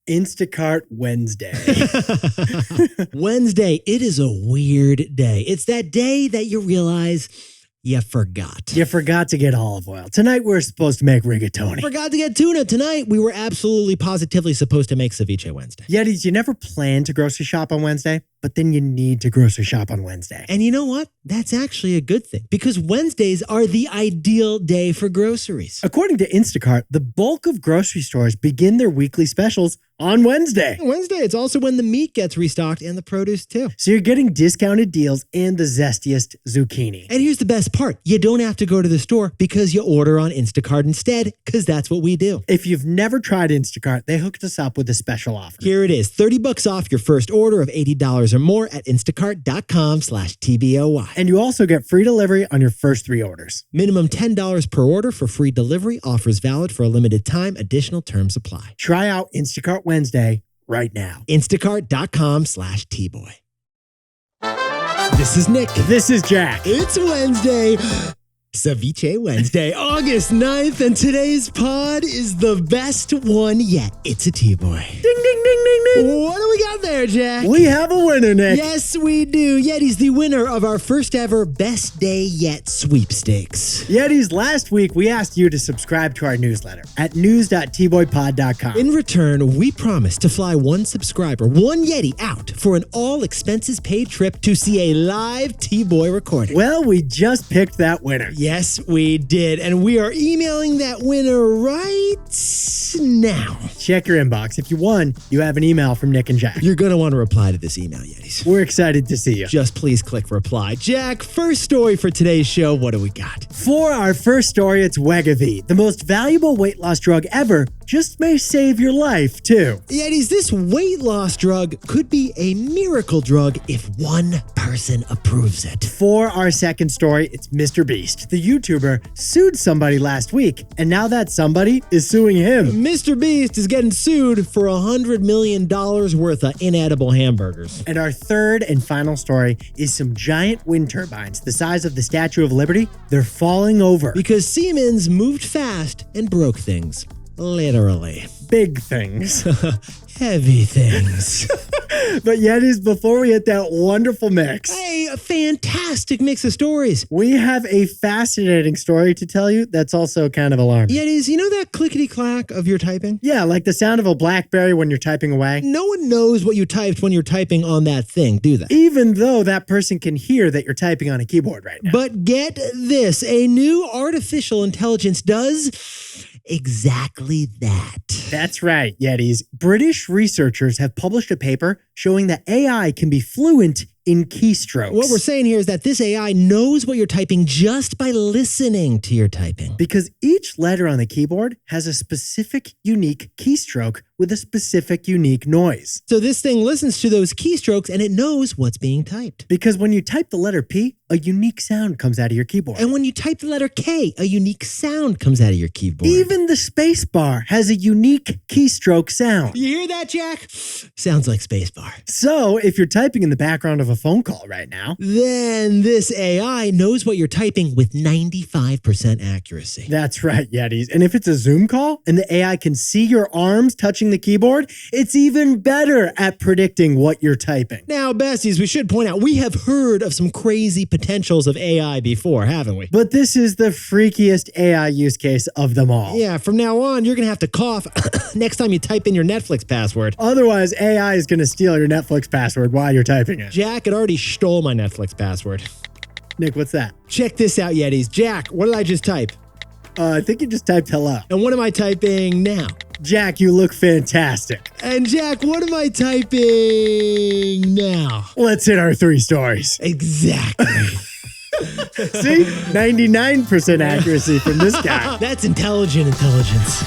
Instacart Wednesday. Wednesday, it is a weird day. It's that day that you realize you forgot. You forgot to get olive oil. Tonight we're supposed to make rigatoni. Forgot to get tuna. Tonight we were absolutely positively supposed to make ceviche Wednesday. Yetis, you never plan to grocery shop on Wednesday, but then you need to grocery shop on Wednesday. And you know what? That's actually a good thing because Wednesdays are the ideal day for groceries. According to Instacart, the bulk of grocery stores begin their weekly specials on Wednesday. Wednesday, it's also when the meat gets restocked and the produce too. So you're getting discounted deals and the zestiest zucchini. And here's the best part. You don't have to go to the store because you order on Instacart instead, because that's what we do. If you've never tried Instacart, they hooked us up with a special offer. Here it is, $30 off your first order of $80 or more at instacart.com/TBOY. And you also get free delivery on your first 3 orders. Minimum $10 per order for free delivery. Offers valid for a limited time. Additional terms apply. Try out Instacart Wednesday right now. Instacart.com/Tboy. This is Nick. This is Jack. It's Wednesday. Ceviche Wednesday, August 9th, and today's pod is the best one yet. It's a T-Boy. Ding, ding, ding, ding, ding. What do we got there, Jack? We have a winner, Nick. Yes, we do. Yeti's the winner of our first ever Best Day Yet sweepstakes. Yetis, last week we asked you to subscribe to our newsletter at news.tboypod.com. In return, we promised to fly one subscriber, one Yeti, out for an all-expenses-paid trip to see a live T-Boy recording. Well, we just picked that winner. Yes, we did. And we are emailing that winner right now. Check your inbox. If you won, you have an email from Nick and Jack. You're going to want to reply to this email, Yetis. We're excited to see you. Just please click reply. Jack, first story for today's show. What do we got? For our first story, it's Wegovy, the most valuable weight loss drug ever. Just may save your life, too. Yetis, this weight loss drug could be a miracle drug if one person approves it. For our second story, it's MrBeast. The YouTuber sued somebody last week, and now that somebody is suing him. MrBeast is getting sued for $100 million worth of inedible hamburgers. And our third and final story is some giant wind turbines the size of the Statue of Liberty. They're falling over. Because Siemens moved fast and broke things. Literally. Big things. Heavy things. But Yetis, before we hit that wonderful mix. Hey, a fantastic mix of stories. We have a fascinating story to tell you that's also kind of alarming. Yetis, you know that clickety-clack of your typing? Yeah, like the sound of a BlackBerry when you're typing away. No one knows what you typed when you're typing on that thing, do they? Even though that person can hear that you're typing on a keyboard right now. But get this, a new artificial intelligence does exactly that. That's right, Yetis. British researchers have published a paper showing that AI can be fluent in keystrokes. What we're saying here is that this AI knows what you're typing just by listening to your typing. Because each letter on the keyboard has a specific, unique keystroke with a specific, unique noise. So this thing listens to those keystrokes and it knows what's being typed. Because when you type the letter P, a unique sound comes out of your keyboard. And when you type the letter K, a unique sound comes out of your keyboard. Even the space bar has a unique keystroke sound. You hear that, Jack? Sounds like space bar. So if you're typing in the background of a phone call right now, then this AI knows what you're typing with 95% accuracy. That's right, Yetis. And if it's a Zoom call and the AI can see your arms touching the keyboard, it's even better at predicting what you're typing. Now, besties, we should point out we have heard of some crazy potentials of AI before, haven't we? But this is the freakiest AI use case of them all. Yeah, from now on, you're going to have to cough next time you type in your Netflix password. Otherwise, AI is going to steal your Netflix password while you're typing it. Jack, it already stole my Netflix password. Nick, what's that? Check this out, Yetis. Jack, what did I just type? I think you just typed hello. And what am I typing now? Jack, you look fantastic. And Jack, what am I typing now? Let's hit our 3 stories. Exactly. See? 99% accuracy from this guy. That's intelligent intelligence.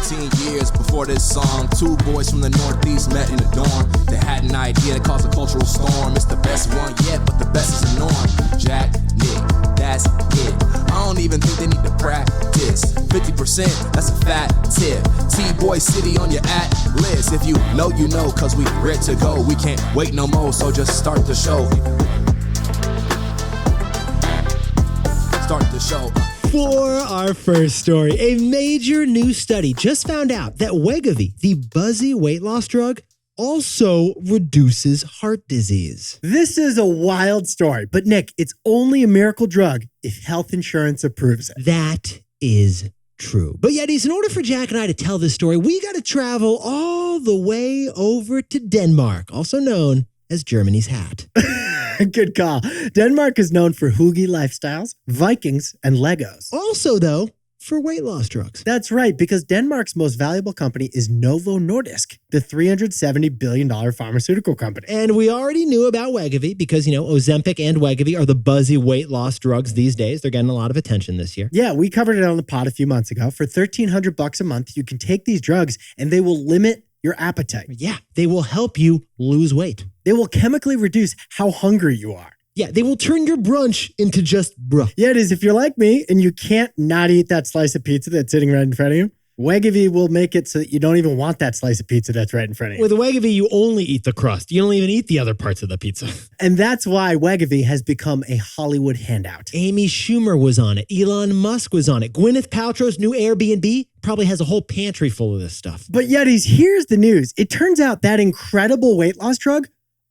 15 years before this song, 2 boys from the Northeast met in a dorm. They had an idea that caused a cultural storm. It's the best one yet, but the best is the norm. Jack, Nick, that's it. I don't even think they need to practice. 50%, that's a fat tip. T-Boy City on your at-list. If you know, you know, cause we ready to go. We can't wait no more, so just start the show. Start the show. For our first story, a major new study just found out that Wegovy, the buzzy weight loss drug, also reduces heart disease. This is a wild story, but Nick, it's only a miracle drug if health insurance approves it. That is true. But Yetis, in order for Jack and I to tell this story, we got to travel all the way over to Denmark, also known as Germany's hat. Good call. Denmark is known for hygge lifestyles, Vikings, and Legos. Also, though, for weight loss drugs. That's right, because Denmark's most valuable company is Novo Nordisk, the $370 billion pharmaceutical company. And we already knew about Wegovy because, Ozempic and Wegovy are the buzzy weight loss drugs these days. They're getting a lot of attention this year. Yeah, we covered it on the pod a few months ago. For $1,300 a month, you can take these drugs and they will limit your appetite. Yeah, they will help you lose weight. They will chemically reduce how hungry you are. Yeah, they will turn your brunch into just bruh. Yeah, it is. If you're like me and you can't not eat that slice of pizza that's sitting right in front of you, Wegovy will make it so that you don't even want that slice of pizza that's right in front of you. With Wegovy, you only eat the crust. You don't even eat the other parts of the pizza. And that's why Wegovy has become a Hollywood handout. Amy Schumer was on it. Elon Musk was on it. Gwyneth Paltrow's new Airbnb probably has a whole pantry full of this stuff. But Yetis, here's the news. It turns out that incredible weight loss drug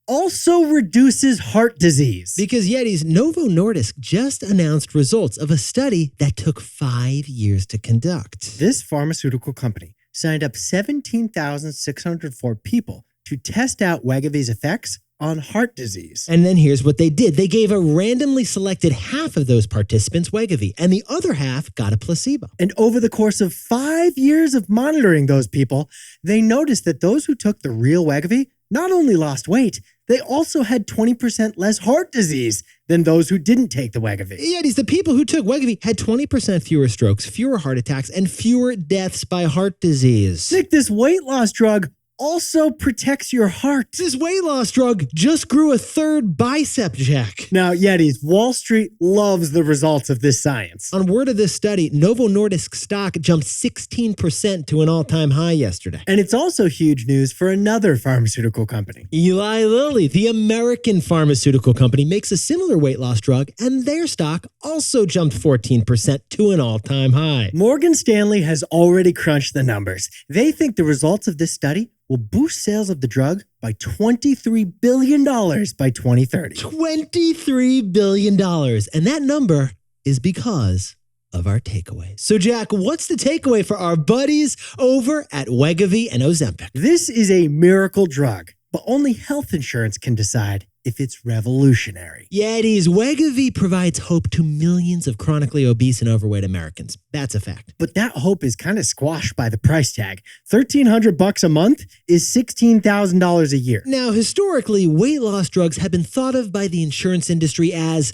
also reduces heart disease. Because Yetis, Novo Nordisk just announced results of a study that took 5 years to conduct. This pharmaceutical company signed up 17,604 people to test out Wegovy's effects on heart disease. And then here's what they did. They gave a randomly selected half of those participants Wegovy, and the other half got a placebo. And over the course of 5 years of monitoring those people, they noticed that those who took the real Wegovy not only lost weight, they also had 20% less heart disease than those who didn't take the Wegovy. Yetis, the people who took Wegovy had 20% fewer strokes, fewer heart attacks, and fewer deaths by heart disease. Nick, this weight loss drug also protects your heart. This weight loss drug just grew a third bicep, Jack. Now, Yetis, Wall Street loves the results of this science. On word of this study, Novo Nordisk stock jumped 16% to an all-time high yesterday. And it's also huge news for another pharmaceutical company. Eli Lilly, the American pharmaceutical company, makes a similar weight loss drug, and their stock also jumped 14% to an all-time high. Morgan Stanley has already crunched the numbers. They think the results of this study will boost sales of the drug by $23 billion by 2030. $23 billion. And that number is because of our takeaway. So, Jack, what's the takeaway for our buddies over at Wegovy and Ozempic? This is a miracle drug, but only health insurance can decide if it's revolutionary. Yetis, Wegovy provides hope to millions of chronically obese and overweight Americans. That's a fact. But that hope is kind of squashed by the price tag. $1,300 a month is $16,000 a year. Now, historically, weight loss drugs have been thought of by the insurance industry as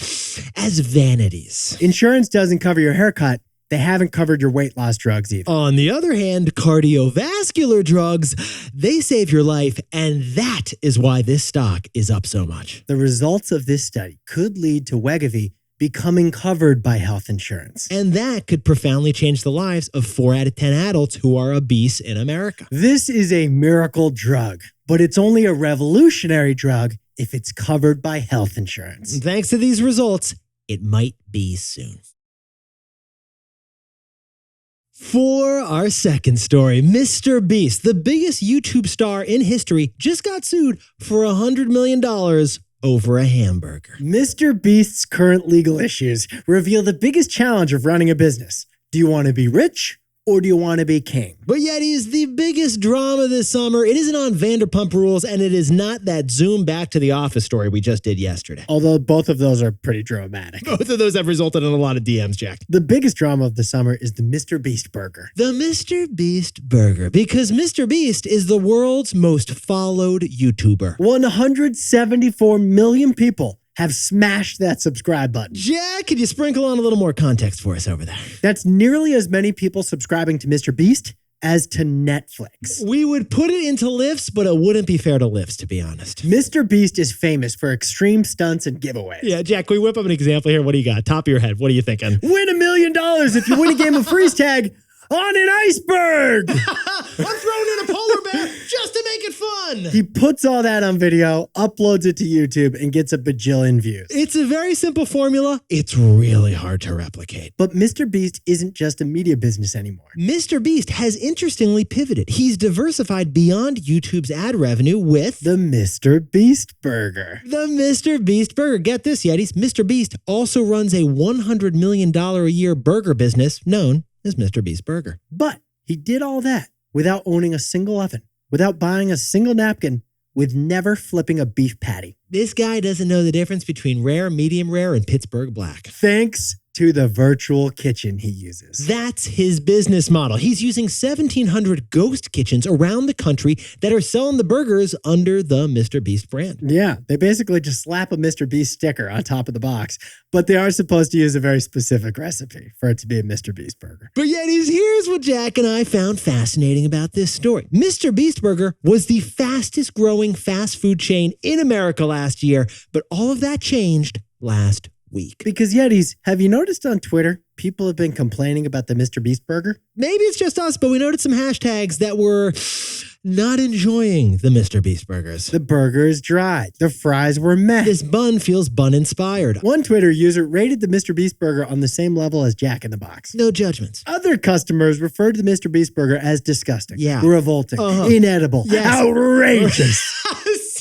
vanities. Insurance doesn't cover your haircut. They haven't covered your weight loss drugs either. On the other hand, cardiovascular drugs, they save your life, and that is why this stock is up so much. The results of this study could lead to Wegovy becoming covered by health insurance. And that could profoundly change the lives of 4 out of 10 adults who are obese in America. This is a miracle drug, but it's only a revolutionary drug if it's covered by health insurance. And thanks to these results, it might be soon. For our second story, MrBeast, the biggest YouTube star in history, just got sued for $100 million over a hamburger. MrBeast's current legal issues reveal the biggest challenge of running a business. Do you want to be rich or do you want to be king? But yet he's the biggest drama this summer. It isn't on Vanderpump Rules, and it is not that Zoom Back to the Office story we just did yesterday. Although both of those are pretty dramatic. Both of those have resulted in a lot of DMs, Jack. The biggest drama of the summer is the MrBeast Burger. The MrBeast Burger, because MrBeast is the world's most followed YouTuber. 174 million people have smashed that subscribe button. Jack, could you sprinkle on a little more context for us over there? That's nearly as many people subscribing to MrBeast as to Netflix. We would put it into lifts, but it wouldn't be fair to lifts, to be honest. MrBeast is famous for extreme stunts and giveaways. Yeah, Jack, can we whip up an example here? What do you got? Top of your head, what are you thinking? Win $1 million if you win a game of freeze tag on an iceberg. I'm throwing in a polar bear just to make it fun. He puts all that on video, uploads it to YouTube, and gets a bajillion views. It's a very simple formula. It's really hard to replicate. But MrBeast isn't just a media business anymore. MrBeast has interestingly pivoted. He's diversified beyond YouTube's ad revenue with The MrBeast Burger. the MrBeast Burger. Get this, Yetis. MrBeast also runs a $100 million a year burger business known as MrBeast Burger. But he did all that without owning a single oven, without buying a single napkin, with never flipping a beef patty. This guy doesn't know the difference between rare, medium rare, and Pittsburgh black. Thanks to the virtual kitchen he uses. That's his business model. He's using 1,700 ghost kitchens around the country that are selling the burgers under the MrBeast brand. Yeah, they basically just slap a MrBeast sticker on top of the box, but they are supposed to use a very specific recipe for it to be a MrBeast burger. But Yetis, here's what Jack and I found fascinating about this story. MrBeast Burger was the fastest growing fast food chain in America last year, but all of that changed last week. Because Yetis, have you noticed on Twitter, people have been complaining about the MrBeast burger? Maybe it's just us, but we noticed some hashtags that were not enjoying the MrBeast burgers. The burger is dry. The fries were meh. This bun feels bun-inspired. One Twitter user rated the MrBeast burger on the same level as Jack in the Box. No judgments. Other customers referred to the MrBeast burger as disgusting, Yeah. revolting, inedible, Yes. outrageous.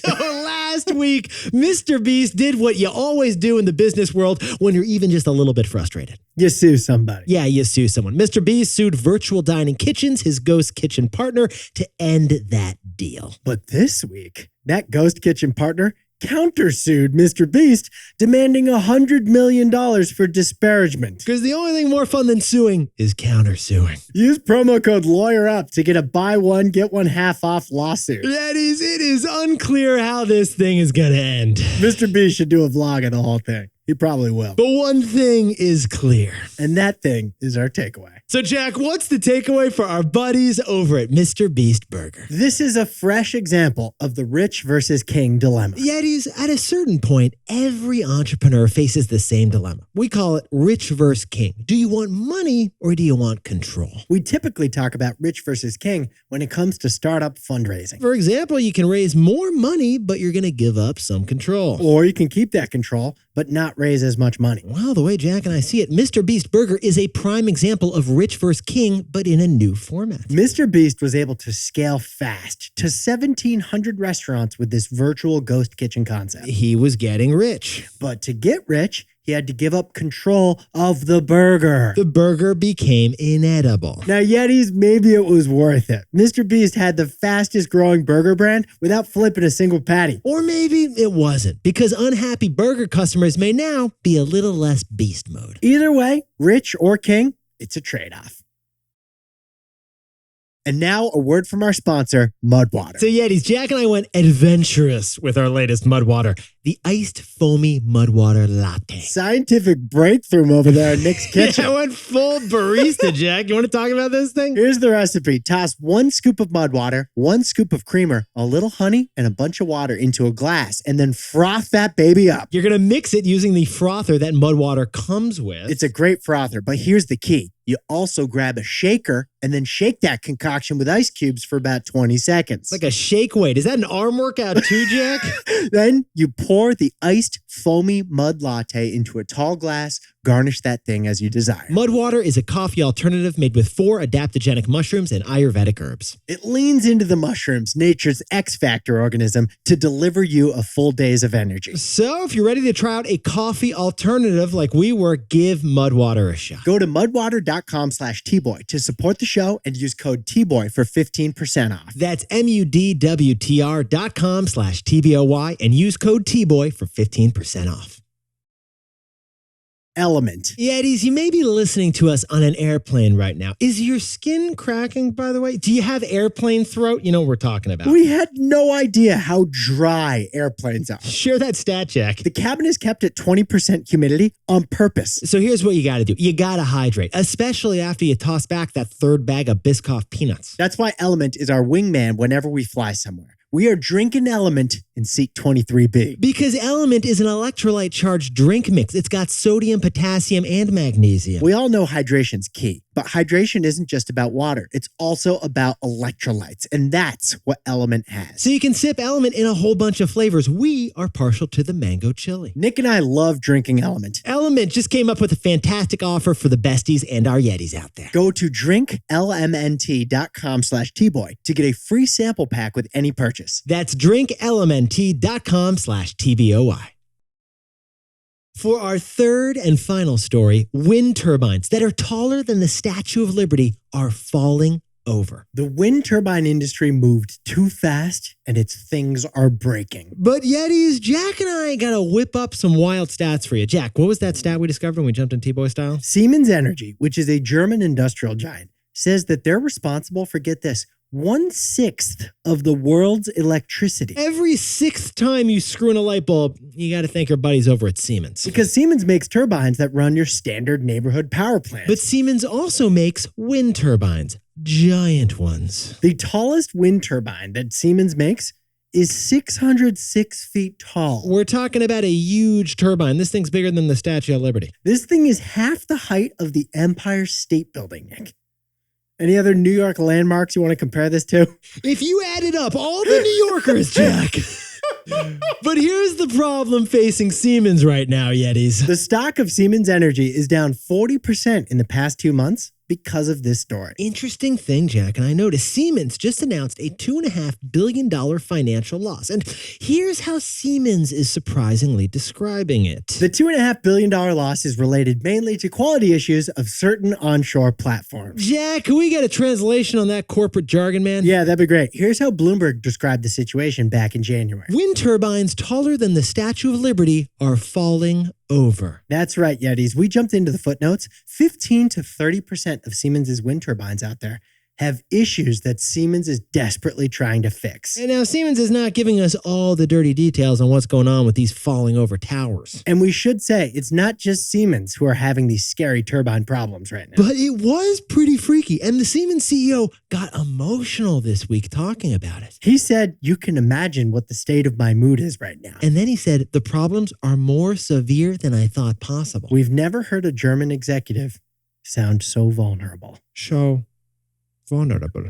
So last week, MrBeast did what you always do in the business world when you're even just a little bit frustrated. You sue somebody. Yeah, you sue someone. MrBeast sued Virtual Dining Kitchens, his ghost kitchen partner, to end that deal. But this week, that ghost kitchen partner countersued MrBeast, demanding $100 million for disparagement. Because the only thing more fun than suing is countersuing. Use promo code LAWYERUP to get a buy one, get one half off lawsuit. That is, it is unclear how this thing is going to end. MrBeast should do a vlog of the whole thing. He probably will. But one thing is clear. And that thing is our takeaway. So Jack, what's the takeaway for our buddies over at MrBeast Burger? This is a fresh example of the rich versus king dilemma. Yetis, at a certain point, every entrepreneur faces the same dilemma. We call it rich versus king. Do you want money or do you want control? We typically talk about rich versus king when it comes to startup fundraising. For example, you can raise more money, but you're going to give up some control. Or you can keep that control, but not raise as much money. Well, the way Jack and I see it, MrBeast Burger is a prime example of rich versus king, but in a new format. MrBeast was able to scale fast to 1,700 restaurants with this virtual ghost kitchen concept. He was getting rich. But to get rich, he had to give up control of the burger. The burger became inedible. Now, Yetis, maybe it was worth it. MrBeast had the fastest growing burger brand without flipping a single patty. Or maybe it wasn't, because unhappy burger customers may now be a little less beast mode. Either way, rich or king, it's a trade-off. And now a word from our sponsor, Mudwater. So Yetis, Jack and I went adventurous with our latest Mudwater, the iced foamy Mudwater latte. Scientific breakthrough over there in Nick's kitchen. Yeah, I went full barista, Jack. You want to talk about this thing? Here's the recipe. Toss 1 scoop of Mudwater, 1 scoop of creamer, a little honey, and a bunch of water into a glass, and then froth that baby up. You're going to mix it using the frother that Mudwater comes with. It's a great frother, but here's the key. You also grab a shaker and then shake that concoction with ice cubes for about 20 seconds. like a shake weight. Is that an arm workout too, Jack? Then you pour the iced foamy mud latte into a tall glass. Garnish that thing as you desire. Mudwater is a coffee alternative made with 4 adaptogenic mushrooms and Ayurvedic herbs. It leans into the mushrooms, nature's X factor organism, to deliver you a full days of energy. So if you're ready to try out a coffee alternative like we were, give Mudwater a shot. Go to mudwater.com/tboy to support the show and use code TBOY for 15% off. That's MUDWTR.com/TBOY and use code TBOY for 15% off. Element. Yetis, you may be listening to us on an airplane right now. Is your skin cracking, by the way? Do you have airplane throat? You know what we're talking about. We had no idea how dry airplanes are. Share that stat, Jack. The cabin is kept at 20% humidity on purpose. So here's what you got to do. You got to hydrate, especially after you toss back that 3rd bag of Biscoff peanuts. That's why Element is our wingman whenever we fly somewhere. We are drinking Element in seat 23B. Because Element is an electrolyte-charged drink mix. It's got sodium, potassium, and magnesium. We all know hydration's key. But hydration isn't just about water. It's also about electrolytes, and that's what Element has. So you can sip Element in a whole bunch of flavors. We are partial to the mango chili. Nick and I love drinking Element. Element just came up with a fantastic offer for the besties and our Yetis out there. Go to drinklmnt.com/tboy to get a free sample pack with any purchase. That's drinklmnt.com/TBOI. For our third and final story, wind turbines that are taller than the Statue of Liberty are falling over. The wind turbine industry moved too fast and its things are breaking. But Yetis, Jack and I got to whip up some wild stats for you. Jack, what was that stat we discovered when we jumped in T-Boy style? Siemens Energy, which is a German industrial giant, says that they're responsible for, get this, 1/6 of the world's electricity. Every sixth time you screw in a light bulb, you got to thank our buddies over at Siemens. Because Siemens makes turbines that run your standard neighborhood power plants. But Siemens also makes wind turbines, giant ones. The tallest wind turbine that Siemens makes is 606 feet tall. We're talking about a huge turbine. This thing's bigger than the Statue of Liberty. This thing is half the height of the Empire State Building, Nick. Any other New York landmarks you want to compare this to? If you added up all the New Yorkers, Jack. But here's the problem facing Siemens right now, Yetis. The stock of Siemens Energy is down 40% in the past 2 months because of this story. Interesting thing, Jack, and I noticed Siemens just announced a $2.5 billion financial loss. And here's how Siemens is surprisingly describing it. The $2.5 billion loss is related mainly to quality issues of certain onshore platforms. Jack, can we get a translation on that corporate jargon, man? Yeah, that'd be great. Here's how Bloomberg described the situation back in January. Wind turbines taller than the Statue of Liberty are falling over. That's right, Yetis. We jumped into the footnotes. 15 to 30% of Siemens' wind turbines out there have issues that Siemens is desperately trying to fix. And now Siemens is not giving us all the dirty details on what's going on with these falling over towers. And we should say, it's not just Siemens who are having these scary turbine problems right now. But it was pretty freaky. And the Siemens CEO got emotional this week talking about it. He said, "You can imagine what the state of my mood is right now." And then he said, the problems are more severe than I thought possible. We've never heard a German executive sound so vulnerable. So vulnerable.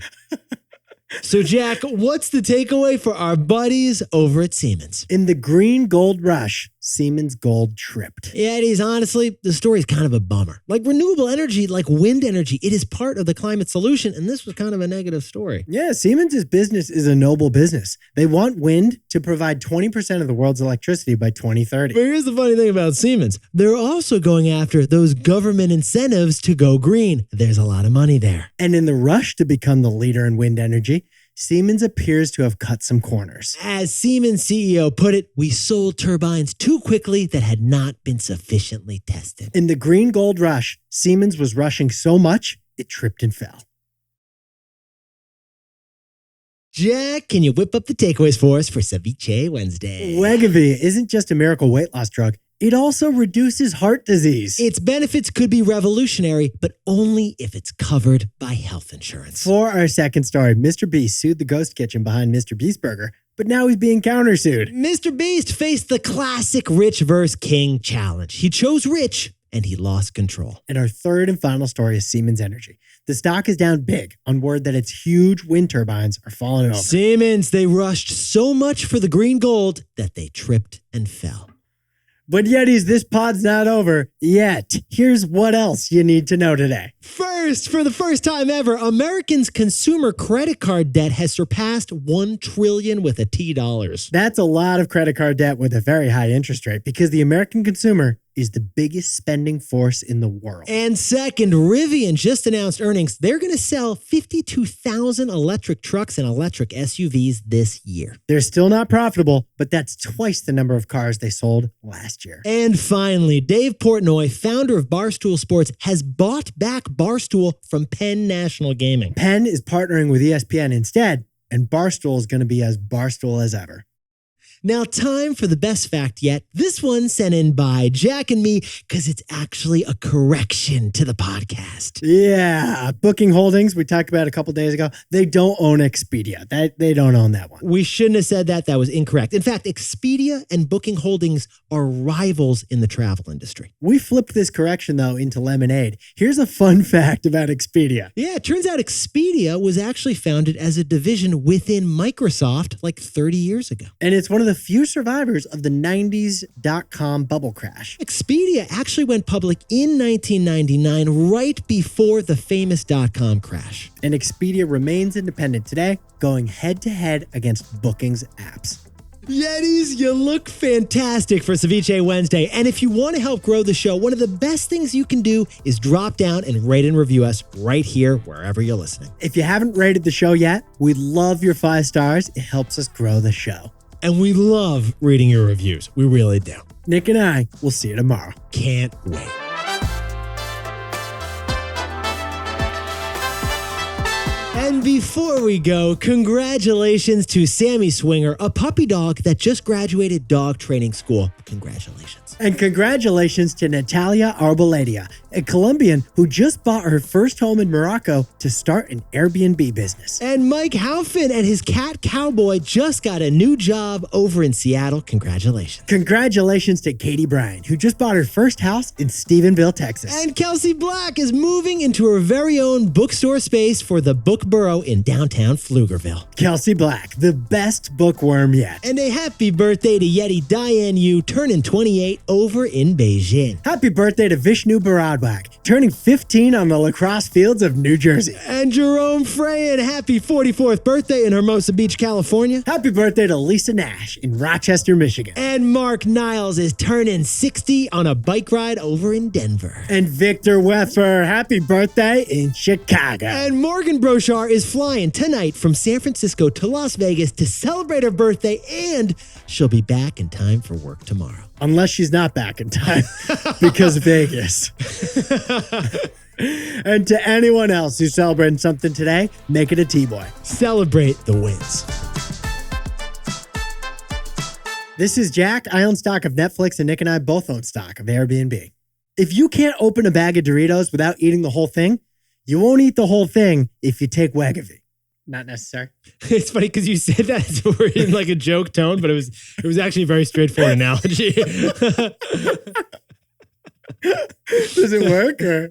So, Jack, what's the takeaway for our buddies over at Siemens? In the green gold rush, Siemens gold tripped. Yeah, it is. Honestly, the story's kind of a bummer. Like renewable energy, like wind energy, it is part of the climate solution, and this was kind of a negative story. Yeah, Siemens' business is a noble business. They want wind to provide 20% of the world's electricity by 2030. But here's the funny thing about Siemens. They're also going after those government incentives to go green. There's a lot of money there. And in the rush to become the leader in wind energy, Siemens appears to have cut some corners. As Siemens CEO put it, we sold turbines too quickly that had not been sufficiently tested. In the green gold rush, Siemens was rushing so much, it tripped and fell. Jack, can you whip up the takeaways for us for Ceviche Wednesday? Wegovy isn't just a miracle weight loss drug. It also reduces heart disease. Its benefits could be revolutionary, but only if it's covered by health insurance. For our second story, MrBeast sued the ghost kitchen behind MrBeast Burger, but now he's being countersued. MrBeast faced the classic rich versus king challenge. He chose rich, and he lost control. And our third and final story is Siemens Energy. The stock is down big on word that its huge wind turbines are falling over. Siemens, they rushed so much for the green gold that they tripped and fell. But Yetis, this pod's not over yet. Here's what else you need to know today. First, for the first time ever, Americans' consumer credit card debt has surpassed $1 trillion with a T dollars. That's a lot of credit card debt with a very high interest rate because the American consumer is the biggest spending force in the world. And second, Rivian just announced earnings. They're going to sell 52,000 electric trucks and electric SUVs this year. They're still not profitable, but that's twice the number of cars they sold last year. And finally, Dave Portnoy, founder of Barstool Sports, has bought back Barstool from Penn National Gaming. Penn is partnering with ESPN instead, and Barstool is going to be as Barstool as ever. Now, time for the best fact yet. This one sent in by Jack and me because it's actually a correction to the podcast. Yeah, Booking Holdings, we talked about a couple days ago. They don't own Expedia. They don't own that one. We shouldn't have said that. That was incorrect. In fact, Expedia and Booking Holdings are rivals in the travel industry. We flipped this correction, though, into lemonade. Here's a fun fact about Expedia. Yeah, it turns out Expedia was actually founded as a division within Microsoft like 30 years ago. And it's one of the few survivors of the 90s .com bubble crash. Expedia actually went public in 1999, right before the famous .com crash. And Expedia remains independent today, going head-to-head against Booking's apps. Yetis, you look fantastic for Ceviche Wednesday. And if you want to help grow the show, one of the best things you can do is drop down and rate and review us right here, wherever you're listening. If you haven't rated the show yet, we'd love your 5 stars. It helps us grow the show. And we love reading your reviews. We really do. Nick and I will see you tomorrow. Can't wait. And before we go, congratulations to Sammy Swinger, a puppy dog that just graduated dog training school. Congratulations. And congratulations to Natalia Arboladia, a Colombian who just bought her first home in Morocco to start an Airbnb business. And Mike Halfin and his cat Cowboy just got a new job over in Seattle. Congratulations. Congratulations to Katie Bryan, who just bought her first house in Stephenville, Texas. And Kelsey Black is moving into her very own bookstore space for the Book Burrow in downtown Pflugerville. Kelsey Black, the best bookworm yet. And a happy birthday to Yeti Diane Yu, turning 28 over in Beijing. Happy birthday to Vishnu Baradwak, turning 15 on the lacrosse fields of New Jersey. And Jerome Freyan, happy 44th birthday in Hermosa Beach, California. Happy birthday to Lisa Nash in Rochester, Michigan. And Mark Niles is turning 60 on a bike ride over in Denver. And Victor Weffer, happy birthday in Chicago. And Morgan Brochard is flying tonight from San Francisco to Las Vegas to celebrate her birthday, and she'll be back in time for work tomorrow. Unless she's not back in time because Vegas. And to anyone else who's celebrating something today, make it a T-Boy. Celebrate the wins. This is Jack. I own stock of Netflix, and Nick and I both own stock of Airbnb. If you can't open a bag of Doritos without eating the whole thing, you won't eat the whole thing if you take Wegovy. Not necessary. It's funny because you said that as we're in like a joke tone, but it was actually a very straightforward analogy. Does it work? Or?